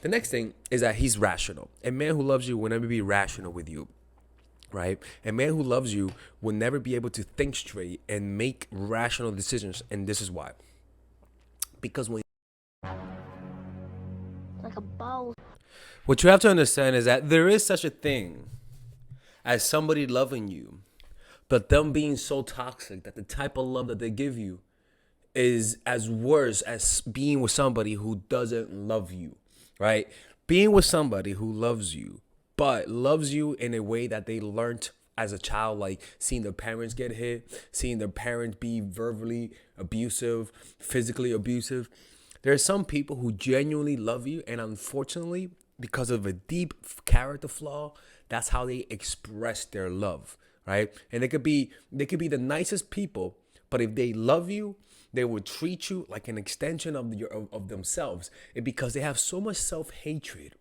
The next thing is that he's rational. A man who loves you will never be rational with you, right? A man who loves you will never be able to think straight and make rational decisions. And this is why. Because like a ball. what you have to understand is that there is such a thing as somebody loving you, but them being so toxic that the type of love that they give you is as worse as being with somebody who doesn't love you, right? Being with somebody who loves you, but loves you in a way that they learned as a child, like seeing their parents get hit, seeing their parents be verbally abusive, physically abusive. There are some people who genuinely love you, and unfortunately, because of a deep character flaw, that's how they express their love, right? And they could be the nicest people, but if they love you, they will treat you like an extension of themselves. And because they have so much self-hatred,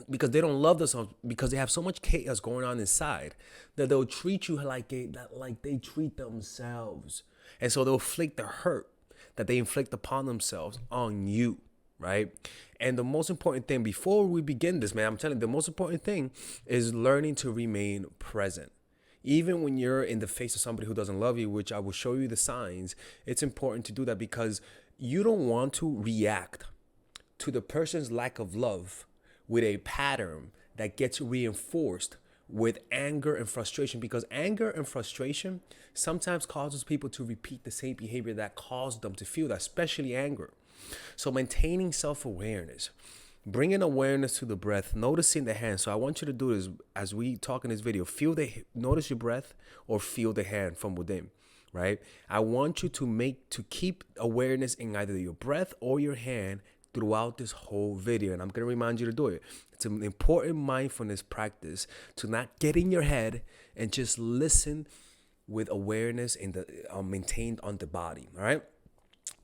because they don't love themselves, because they have so much chaos going on inside, that they'll treat you like they treat themselves. And so they'll inflict the hurt that they inflict upon themselves on you, right? And the most important thing before we begin this, man, I'm telling you, the most important thing is learning to remain present. Even when you're in the face of somebody who doesn't love you, which I will show you the signs, it's important to do that because you don't want to react to the person's lack of love with a pattern that gets reinforced with anger and frustration, because anger and frustration sometimes causes people to repeat the same behavior that caused them to feel that, especially anger. So maintaining self-awareness, bringing awareness to the breath, noticing the hand. So I want you to do this as we talk in this video. Notice your breath or feel the hand from within, right? I want you to keep awareness in either your breath or your hand throughout this whole video, and I'm going to remind you to do it. It's an important mindfulness practice to not get in your head and just listen with awareness in the maintained on the body. All right.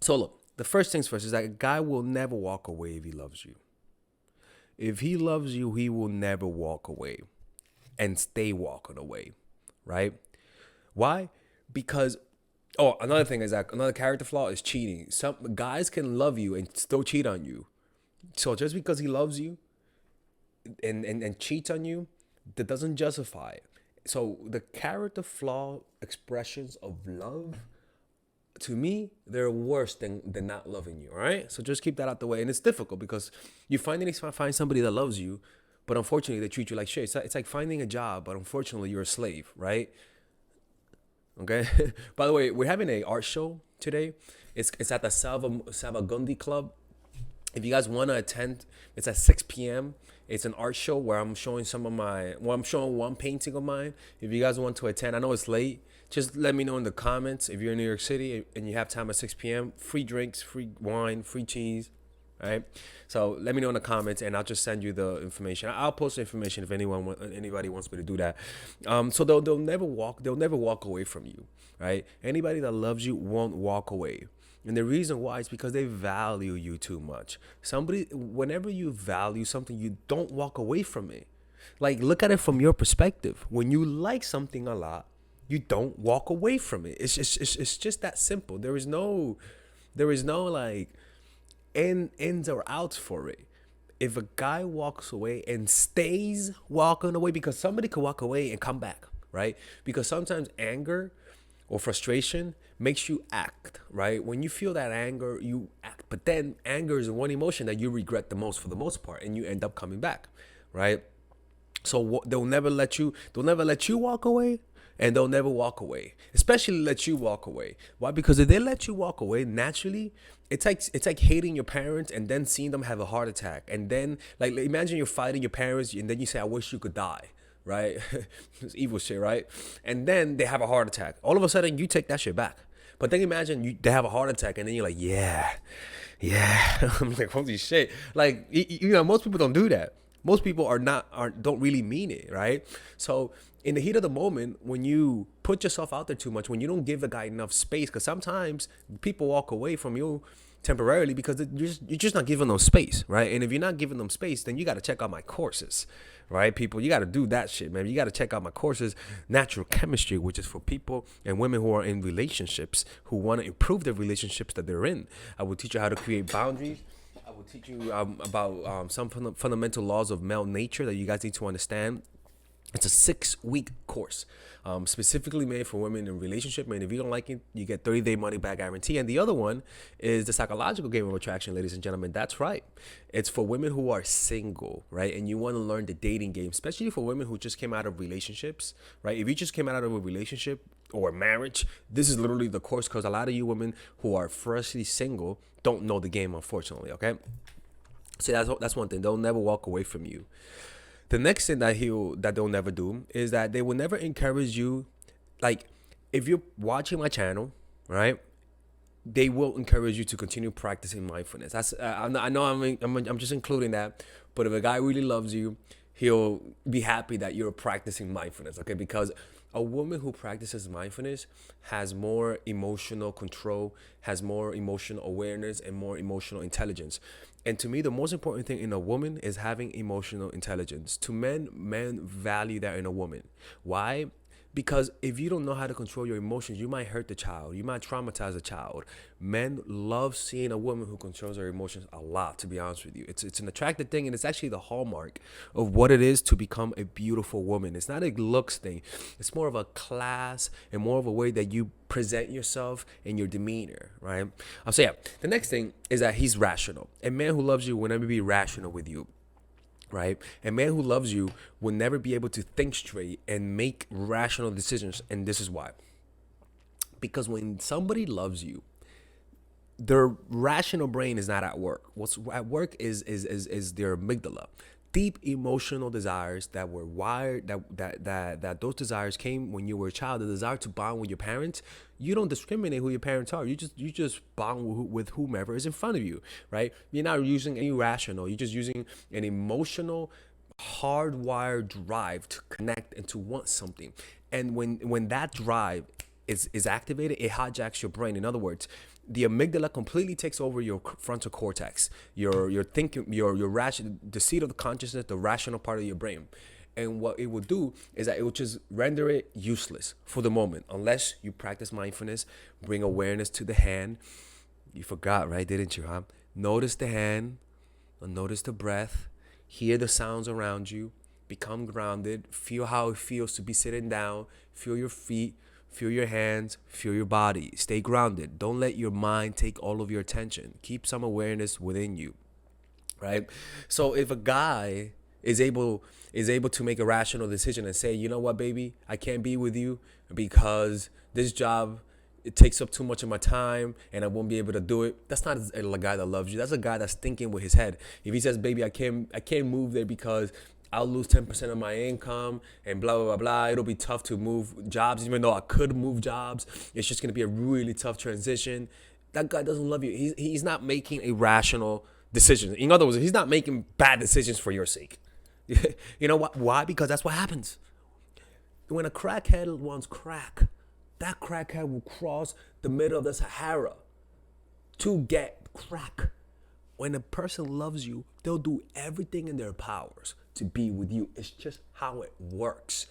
So look, the first things first is that a guy will never walk away if he loves you. If he loves you, he will never walk away and stay walking away, right? Why? Because another thing is that another character flaw is cheating. Some guys can love you and still cheat on you. So just because he loves you and cheats on you, that doesn't justify it. So the character flaw expressions of love, to me, they're worse than not loving you. All right. So just keep that out the way. And it's difficult because you finally find somebody that loves you, but unfortunately they treat you like shit. It's like finding a job, but unfortunately you're a slave, right? Okay. By the way, we're having a art show today. It's at the Salvagundi Club. If you guys want to attend, it's at 6 p.m. It's an art show where I'm showing I'm showing one painting of mine. If you guys want to attend, I know it's late. Just let me know in the comments if you're in New York City and you have time at 6 p.m. Free drinks, free wine, free cheese. All right. So let me know in the comments and I'll just send you the information. I'll post the information if anybody wants me to do that. So they'll never walk away from you. Right. Anybody that loves you won't walk away. And the reason why is because they value you too much. Whenever you value something, you don't walk away from it. Like, look at it from your perspective. When you like something a lot, you don't walk away from it. It's just that simple. There is no like ins or outs for it. If a guy walks away and stays walking away, because somebody could walk away and come back, right? Because sometimes anger or frustration makes you act, right? When you feel that anger, you act. But then anger is one emotion that you regret the most for the most part, and you end up coming back, right? So they'll never let you walk away, and they'll never walk away, especially let you walk away. Why? Because if they let you walk away naturally, it's like hating your parents and then seeing them have a heart attack. And then like imagine you're fighting your parents and then you say, I wish you could die. Right? It's evil shit, right? And then they have a heart attack. All of a sudden, you take that shit back. But then imagine they have a heart attack, and then you're like, yeah. I'm like, holy shit. Like, most people don't do that. Most people don't really mean it, right? So in the heat of the moment, when you put yourself out there too much, when you don't give the guy enough space, because sometimes people walk away from you temporarily because you're just not giving them space, right? And if you're not giving them space, then you got to check out my courses, right? People, you got to do that shit, man. You got to check out my courses, Natural Chemistry, which is for people and women who are in relationships, who want to improve the relationships that they're in. I will teach you how to create boundaries. I will teach you about some fundamental laws of male nature that you guys need to understand. It's a 6-week course, specifically made for women in relationship. And if you don't like it, you get 30-day money back guarantee. And the other one is the psychological game of attraction, ladies and gentlemen. That's right. It's for women who are single, right? And you want to learn the dating game, especially for women who just came out of relationships, right? If you just came out of a relationship or marriage, this is literally the course, because a lot of you women who are freshly single don't know the game, unfortunately, okay? So that's one thing. They'll never walk away from you. The next thing that they'll never do is that they will never encourage you. Like, if you're watching my channel, right, they will encourage you to continue practicing mindfulness. That's I know I'm just including that, but if a guy really loves you, he'll be happy that you're practicing mindfulness, okay? Because a woman who practices mindfulness has more emotional control, has more emotional awareness, and more emotional intelligence. And to me, the most important thing in a woman is having emotional intelligence. To men value that in a woman. Why? Because if you don't know how to control your emotions, you might hurt the child. You might traumatize the child. Men love seeing a woman who controls her emotions a lot, to be honest with you. It's an attractive thing, and it's actually the hallmark of what it is to become a beautiful woman. It's not a looks thing. It's more of a class and more of a way that you present yourself and your demeanor, right? So yeah, the next thing is that he's rational. A man who loves you will never be rational with you. Right? A man who loves you will never be able to think straight and make rational decisions. And this is why. Because when somebody loves you, their rational brain is not at work. What's at work is their amygdala. Deep emotional desires that were wired, that those desires came when you were a child. The desire to bond with your parents. You don't discriminate who your parents are. You just bond with whomever is in front of you, right? You're not using any rational. You're just using an emotional, hardwired drive to connect and to want something. And when that drive is activated, it hijacks your brain. In other words, the amygdala completely takes over your frontal cortex, your thinking, your the seat of the consciousness, the rational part of your brain. And what it will do is that it will just render it useless for the moment, unless you practice mindfulness, bring awareness to the hand. You forgot, right? Didn't you, huh? Notice the hand, notice the breath, hear the sounds around you, become grounded, feel how it feels to be sitting down, feel your feet, feel your hands, feel your body. Stay grounded. Don't let your mind take all of your attention. Keep some awareness within you, right? So if a guy is able to make a rational decision and say, you know what, baby, I can't be with you because this job, it takes up too much of my time and I won't be able to do it. That's not a guy that loves you. That's a guy that's thinking with his head. If he says, baby, I can't move there because I'll lose 10% of my income and blah, blah, blah, blah. It'll be tough to move jobs, even though I could move jobs. It's just going to be a really tough transition. That guy doesn't love you. He's not making a rational decision. In other words, he's not making bad decisions for your sake. You know what? Why? Because that's what happens. When a crackhead wants crack, that crackhead will cross the middle of the Sahara to get crack. When a person loves you, they'll do everything in their powers to be with you. It's just how it works.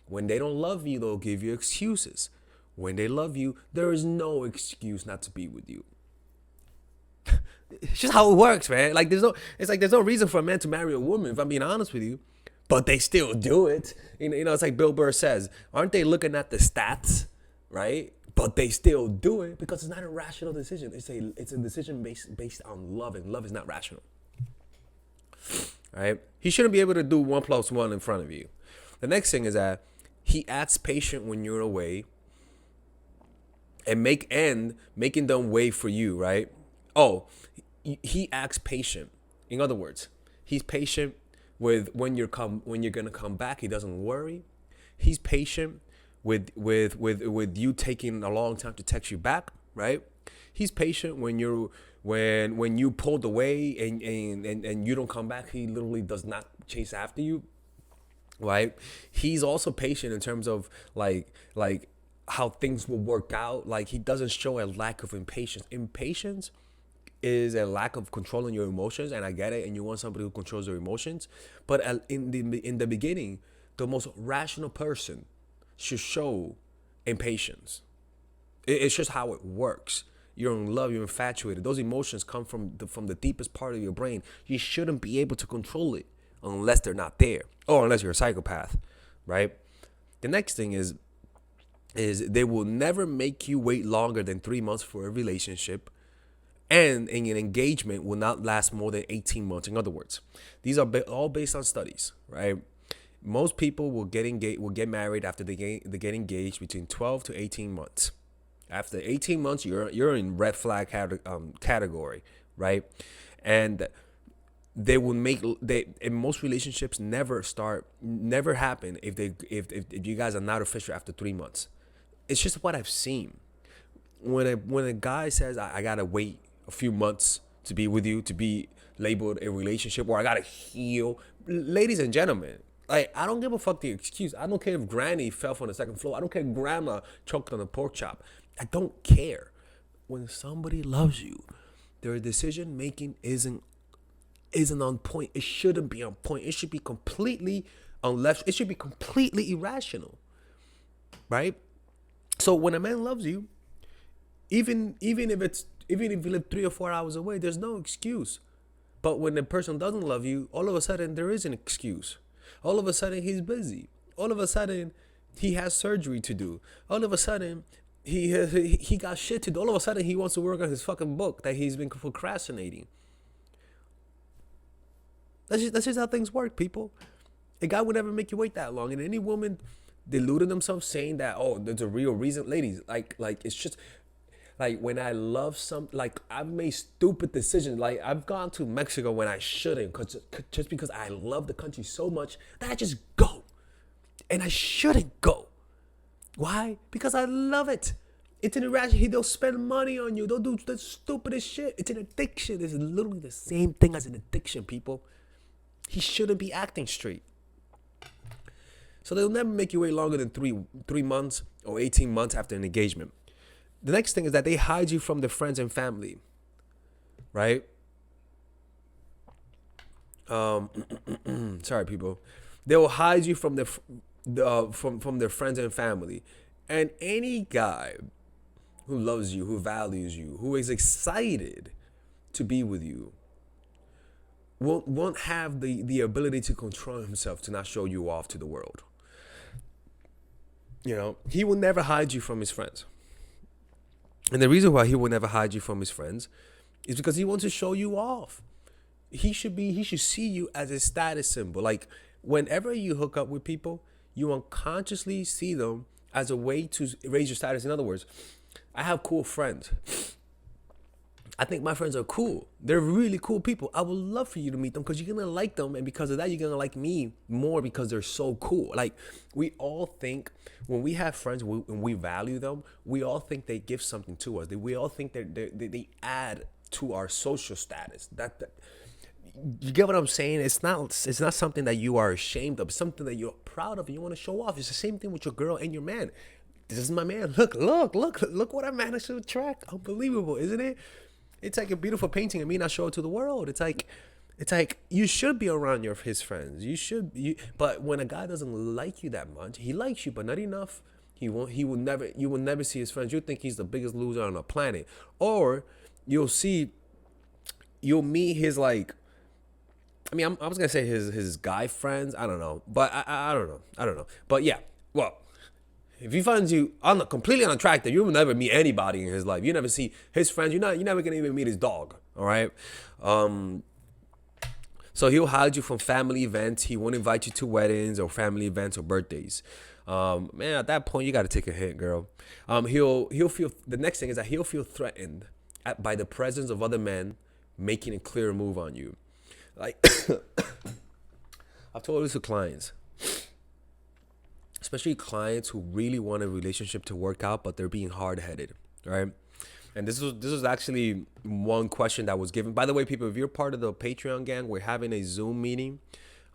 When they don't love you, they'll give you excuses. When they love you, there is no excuse not to be with you. It's just how it works, man. Like there's no reason for a man to marry a woman, if I'm being honest with you. But they still do it. You know, it's like Bill Burr says, aren't they looking at the stats, right? But they still do it because it's not a rational decision. It's a decision based on love, and love is not rational. Right? He shouldn't be able to do 1 + 1 in front of you. The next thing is that he acts patient when you're away, and making them wait for you, right? Oh, he acts patient. In other words, he's patient with when you're gonna come back. He doesn't worry. He's patient with you taking a long time to text you back, right? He's patient when you pulled away and you don't come back. He literally does not chase after you, right? He's also patient in terms of like how things will work out. Like he doesn't show a lack of impatience. Impatience is a lack of controlling your emotions, and I get it, and you want somebody who controls their emotions. But in the beginning, the most rational person should show impatience. It's just how it works. you're in love, you're infatuated. Those emotions come from the deepest part of your brain. You shouldn't be able to control it unless they're not there, or unless you're a psychopath, right? The next thing is they will never make you wait longer than 3 months for a relationship, and an engagement will not last more than 18 months. In other words, these are all based on studies, right? Most people will get married after they get engaged between 12 to 18 months. After 18 months, you're in red flag category, right? And they will make they in most relationships never happen if you guys are not official after 3 months. It's just what I've seen. When a guy says I gotta wait a few months to be with you to be labeled a relationship, or I gotta heal, ladies and gentlemen, like, I don't give a fuck the excuse. I don't care if granny fell from the second floor. I don't care if grandma choked on a pork chop. I don't care. When somebody loves you, their decision making isn't on point. It shouldn't be on point. It should be completely on left. It should be completely irrational, right? So when a man loves you, even if you live 3 or 4 hours away, there's no excuse. But when the person doesn't love you, all of a sudden there is an excuse. All of a sudden he's busy. All of a sudden he has surgery to do. All of a sudden he got shit to do. All of a sudden he wants to work on his fucking book that he's been procrastinating. That's just how things work, people. A guy would never make you wait that long. And any woman deluding themselves saying that, oh, there's a real reason. Ladies, like it's just like when I love like I've made stupid decisions. Like I've gone to Mexico when I shouldn't, just because I love the country so much that I just go. And I shouldn't go. Why? Because I love it. It's an irrational. They'll spend money on you. They'll do the stupidest shit. It's an addiction. It's literally the same thing as an addiction, people. He shouldn't be acting straight. So they'll never make you wait longer than three months or 18 months after an engagement. The next thing is that they hide you from their friends and family, right? Sorry, people. They will hide you from from their friends and family. And any guy who loves you, who values you, who is excited to be with you, won't have the ability to control himself to not show you off to the world. You know, he will never hide you from his friends. And the reason why he will never hide you from his friends is because he wants to show you off. He should see you as a status symbol. Like, whenever you hook up with people, you unconsciously see them as a way to raise your status. In other words, I have cool friends. I think my friends are cool. They're really cool people. I would love for you to meet them because you're going to like them. And because of that, you're going to like me more because they're so cool. Like, we all think when we have friends and we value them, we all think they give something to us. We all think they add to our social status. That you get what I'm saying? It's not something that you are ashamed of. It's something that you're proud of and you want to show off. It's the same thing with your girl and your man. This is my man. Look what I managed to attract. Unbelievable, isn't it? It's like a beautiful painting and me not show it to the world. It's like you should be around his friends. But when a guy doesn't like you that much, he likes you, but not enough. You will never see his friends. You'll think he's the biggest loser on the planet. Or you'll meet his, like, I mean, I was gonna say his guy friends. I don't know. But I don't know. But yeah, well, if he finds you completely unattractive, you will never meet anybody in his life. You never see his friends. You're never gonna even meet his dog. All right. So he'll hide you from family events. He won't invite you to weddings or family events or birthdays. Man, at that point, you got to take a hit, girl. He'll feel. The next thing is that he'll feel threatened by the presence of other men making a clear move on you. Like, I've told this to clients. Especially clients who really want a relationship to work out, but they're being hard-headed, right? And this was actually one question that was given. By the way, people, if you're part of the Patreon gang, we're having a Zoom meeting.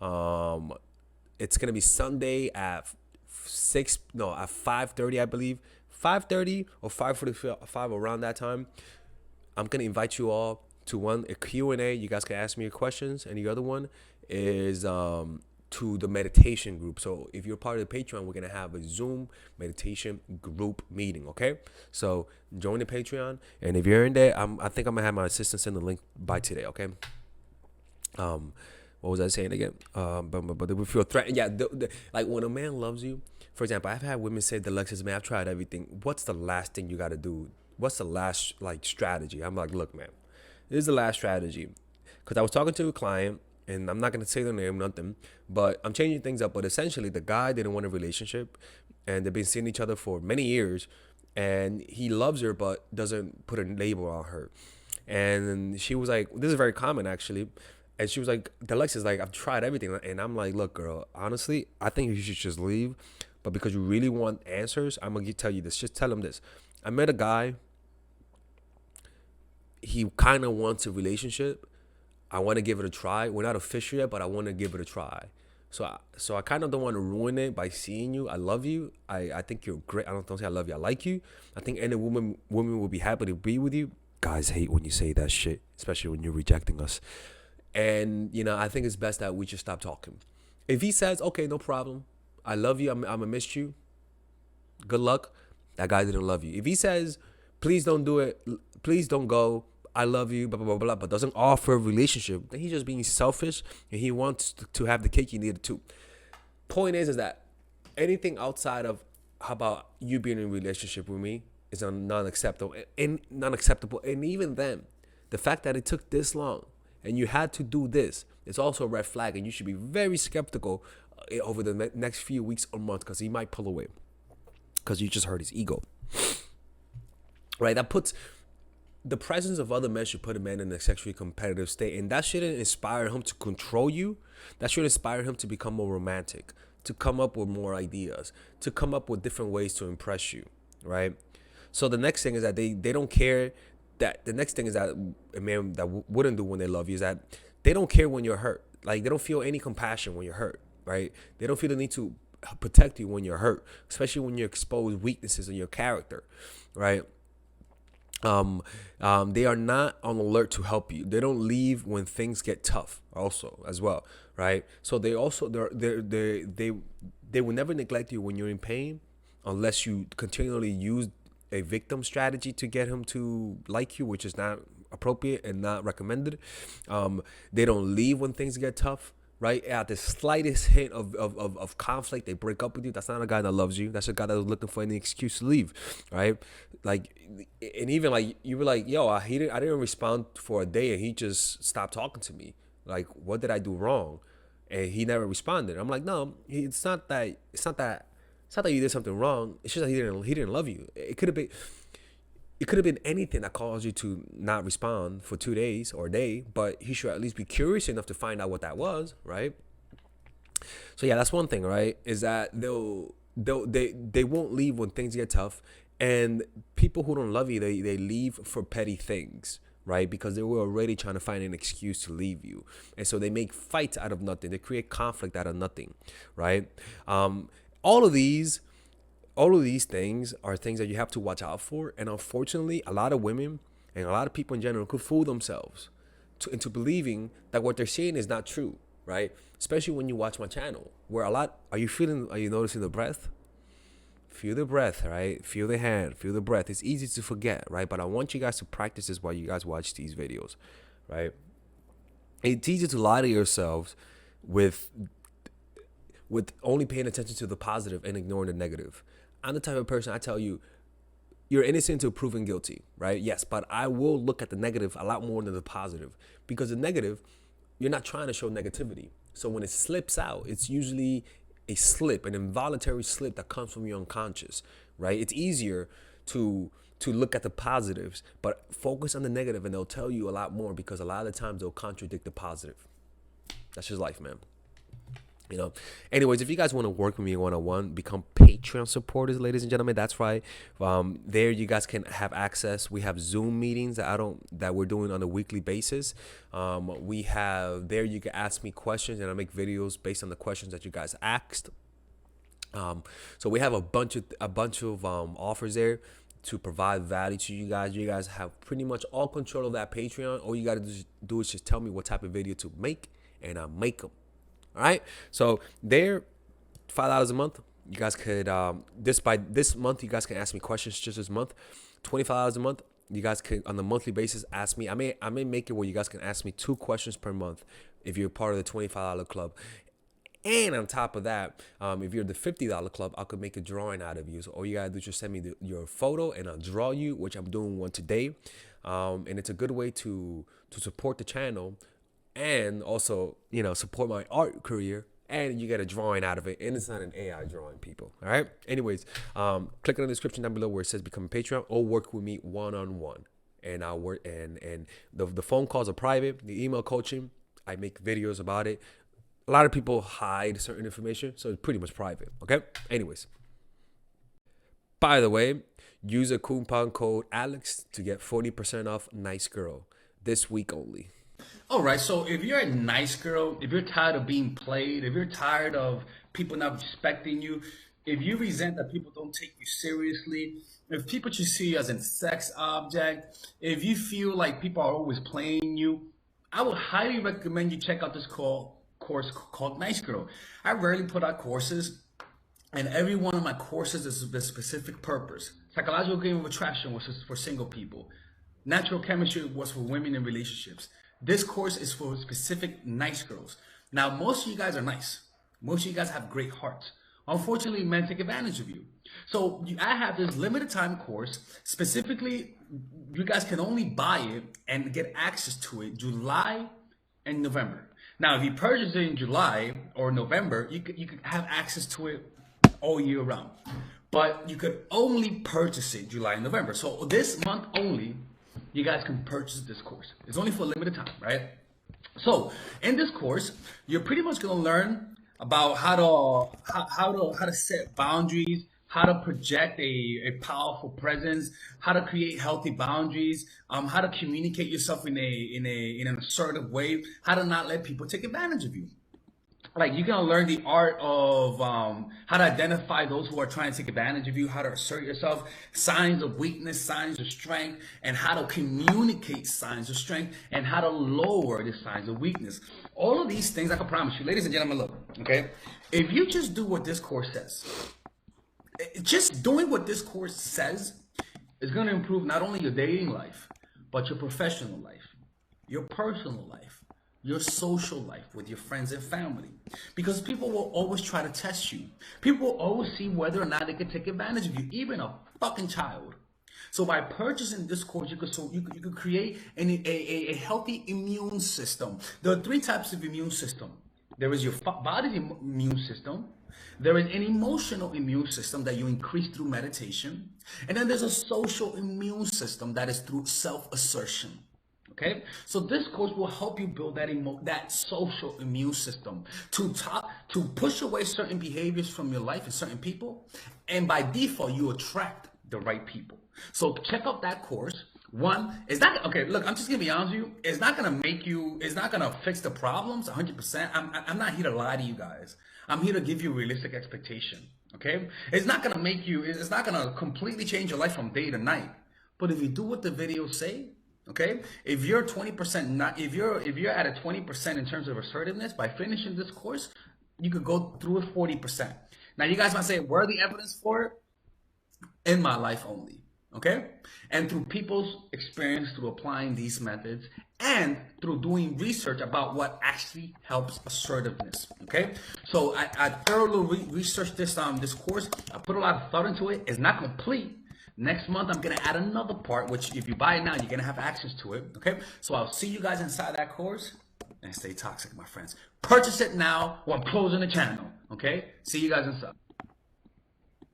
It's gonna be Sunday at 5:30, I believe, 5:30 or 5:45, around that time. I'm gonna invite you all to a Q&A. You guys can ask me your questions, and the other one is to the meditation group. So if you're part of the Patreon, we're gonna have a Zoom meditation group meeting. Okay, so join the Patreon, and if you're in there, I think I'm gonna have my assistant send the link by today. Okay. What was I saying again? But they would feel threatened. Yeah, like when a man loves you, for example, I've had women say, "Alexis, man, I've tried everything. What's the last thing you got to do? What's the last like strategy?" I'm like, "Look, man, this is the last strategy." Because I was talking to a client, and I'm not gonna say their name, nothing, but I'm changing things up. But essentially, the guy didn't want a relationship, and they've been seeing each other for many years, and he loves her but doesn't put a label on her. And she was like, "This is very common, actually." And she was like, Alexis, like, I've tried everything. And I'm like, look, girl, honestly, I think you should just leave. But because you really want answers, I'm going to tell you this. Just tell him this. I met a guy. He kind of wants a relationship. I want to give it a try. We're not official yet, but I want to give it a try. So I kind of don't want to ruin it by seeing you. I love you. I think you're great. Don't say I love you. I like you. I think any woman will be happy to be with you. Guys hate when you say that shit, especially when you're rejecting us. And, I think it's best that we just stop talking. If he says, okay, no problem, I love you, I'm going to miss you, good luck, that guy didn't love you. If he says, please don't do it, please don't go, I love you, blah, blah, blah, blah, but doesn't offer a relationship, then he's just being selfish and he wants to have the cake, you need it too. Point is that anything outside of how about you being in a relationship with me is non-acceptable. And even then, the fact that it took this long, and you had to do this, it's also a red flag, and you should be very skeptical over the next few weeks or months because he might pull away because you just hurt his ego, right? That puts the presence of other men should put a man in a sexually competitive state, and that shouldn't inspire him to control you. That should inspire him to become more romantic, to come up with more ideas, to come up with different ways to impress you, right? So the next thing is that they don't care. That the next thing is that a man that wouldn't do when they love you is that they don't care when you're hurt. Like, they don't feel any compassion when you're hurt, right? They don't feel the need to protect you when you're hurt, especially when you expose weaknesses in your character, right? They are not on alert to help you. They don't leave when things get tough also as well, right? So they will never neglect you when you're in pain unless you continually use a victim strategy to get him to like you, which is not appropriate and not recommended. They don't leave when things get tough, right? At the slightest hint of conflict, they break up with you. That's not a guy that loves you. That's a guy that was looking for any excuse to leave, right? Like, and even like you were like, yo, I didn't respond for a day, and he just stopped talking to me. Like, what did I do wrong? And he never responded. I'm like, no, it's not that you did something wrong. It's just that he didn't love you. It could have been anything that caused you to not respond for 2 days or a day, but he should at least be curious enough to find out what that was, right? So yeah, that's one thing, right? Is that they won't leave when things get tough, and people who don't love you, they leave for petty things, right? Because they were already trying to find an excuse to leave you, and so they make fights out of nothing. They create conflict out of nothing, right? All of these things are things that you have to watch out for. And unfortunately, a lot of women and a lot of people in general could fool themselves into believing that what they're saying is not true, right? Especially when you watch my channel, where are you noticing the breath? Feel the breath, right? Feel the hand, feel the breath. It's easy to forget, right? But I want you guys to practice this while you guys watch these videos, right? It's easy to lie to yourselves with only paying attention to the positive and ignoring the negative. I'm the type of person, I tell you, you're innocent until proven guilty, right? Yes, but I will look at the negative a lot more than the positive, because the negative, you're not trying to show negativity. So when it slips out, it's usually a slip, an involuntary slip that comes from your unconscious, right? It's easier to look at the positives, but focus on the negative, and they'll tell you a lot more, because a lot of the times they'll contradict the positive. That's just life, man. Anyways, if you guys want to work with me one-on-one, become Patreon supporters, ladies and gentlemen. That's right. There you guys can have access. We have Zoom meetings that we're doing on a weekly basis. We have there you can ask me questions, and I make videos based on the questions that you guys asked. So we have a bunch of offers there to provide value to you guys. You guys have pretty much all control of that Patreon. All you got to do is just tell me what type of video to make, and I make them. All right. So they're $5 a month. You guys could this month you guys can ask me questions just this month. $25 a month. You guys could on the monthly basis ask me. I may make it where you guys can ask me 2 questions per month if you're part of the $25 club. And on top of that, if you're the $50 club, I could make a drawing out of you. So all you gotta do is just send me your photo, and I'll draw you, which I'm doing one today. And it's a good way to support the channel, and also support my art career. And you get a drawing out of it, and it's not an AI drawing, people. All right. Anyways, click on the description down below where it says become a Patreon, or work with me one-on-one. And I'll work and the phone calls are private. The email coaching, I make videos about it. A lot of people hide certain information, so it's pretty much private. Okay. Anyways, by the way, use a coupon code Alex to get 40% off Nice Girl this week only. All right, so if you're a nice girl, if you're tired of being played, if you're tired of people not respecting you, if you resent that people don't take you seriously, if people just see you as a sex object, if you feel like people are always playing you, I would highly recommend you check out this course called Nice Girl. I rarely put out courses, and every one of my courses is a specific purpose. Psychological game of attraction was for single people. Natural chemistry was for women in relationships. This course is for specific nice girls. Now, most of you guys are nice. Most of you guys have great hearts. Unfortunately, men take advantage of you. So I have this limited time course. Specifically, you guys can only buy it and get access to it July and November. Now, if you purchase it in July or November, you could have access to it all year round. But you could only purchase it July and November. So this month only, you guys can purchase this course. It's only for a limited time, right? So in this course, you're pretty much going to learn about how to set boundaries, how to project a powerful presence, how to create healthy boundaries, how to communicate yourself in an assertive way, how to not let people take advantage of you. Like, you're gonna learn the art of how to identify those who are trying to take advantage of you, how to assert yourself, signs of weakness, signs of strength, and how to communicate signs of strength, and how to lower the signs of weakness. All of these things, I can promise you, ladies and gentlemen, look, okay? If you just do what this course says, just doing what this course says is gonna improve not only your dating life, but your professional life, your personal life, your social life with your friends and family, because people will always try to test you. People will always see whether or not they can take advantage of you, even a fucking child. So by purchasing this course, you could create a healthy immune system. There are 3 types of immune system. There is your body's immune system. There is an emotional immune system that you increase through meditation. And then there's a social immune system that is through self-assertion. Okay, so this course will help you build that social immune system to push away certain behaviors from your life and certain people, and by default you attract the right people. So check out that course. One, it's not okay. Look, I'm just gonna be honest with you. It's not gonna fix the problems 100%. I'm not here to lie to you guys. I'm here to give you realistic expectation. Okay, it's not gonna completely change your life from day to night. But if you do what the videos say. Okay, if you're 20% if you're at a 20% in terms of assertiveness, by finishing this course, you could go through it 40%. Now you guys might say, where are the evidence for it? In my life only. Okay, and through people's experience, through applying these methods, and through doing research about what actually helps assertiveness. Okay, so I thoroughly researched this course. I put a lot of thought into it. It's not complete. Next month, I'm going to add another part, which if you buy it now, you're going to have access to it. Okay, so I'll see you guys inside that course, and stay toxic, my friends. Purchase it now, or I'm closing the channel. Okay, see you guys inside.